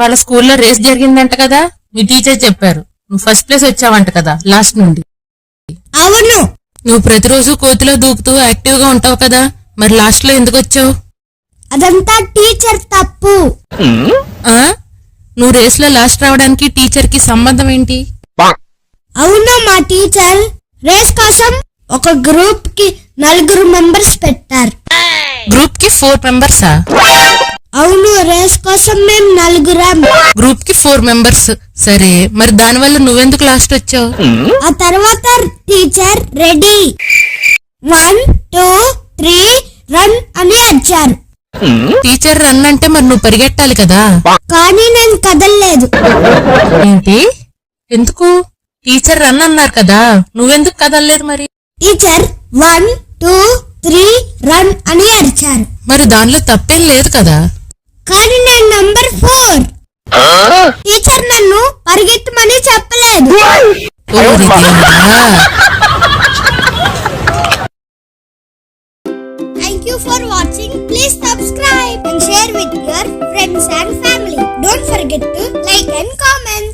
వాళ్ళ స్కూల్లో రేస్ జరిగిందంట కదా, మీ టీచర్ చెప్పారు. నువ్వు ఫస్ట్ ప్లేస్ వచ్చావంట కదా లాస్ట్ నుండి. అవును. నువ్వు ప్రతిరోజు కోతిలో దూకుతూ యాక్టివ్ గా ఉంటావు కదా, మరి లాస్ట్ లో ఎందుకు వచ్చావు? అదంతా టీచర్ తప్పు. నువ్వు రేస్ లో లాస్ట్ రావడానికి టీచర్ కి సంబంధం ఏంటి? అవును, మా టీచర్ రేస్ కోసం ఒక గ్రూప్ కి 4 మెంబర్స్ పెట్టారు. గ్రూప్ కి 4 మెంబర్సా? అవును, రేస్ కోసం మేము 4. గ్రూప్ కి 4 మెంబర్స్. సరే, మరి దానివల్ల నువ్వెందుకు లాస్ట్ వచ్చావు? ఆ తర్వాత టీచర్ రెడీ 1 2 3 రన్ అని అరిచారు. టీచర్ రన్ అంటే మరి నువ్వు పరిగెట్టాలి కదా. కానీ నేను కదలలేదు. ఏంటి? ఎందుకు? టీచర్ రన్ అన్నారు కదా, నువ్వెందుకు కదలలేదు మరి? టీచర్ 1 2 3 రన్ అని అరిచారు. మరి దానిలో తప్పేం లేదు కదా. కానీ నేను నంబర్ 4. టీచర్ నన్ను పరిగెత్తమని చెప్పలేదు. Thank you for watching. Please subscribe and share with your friends and family. Don't forget to like and comment.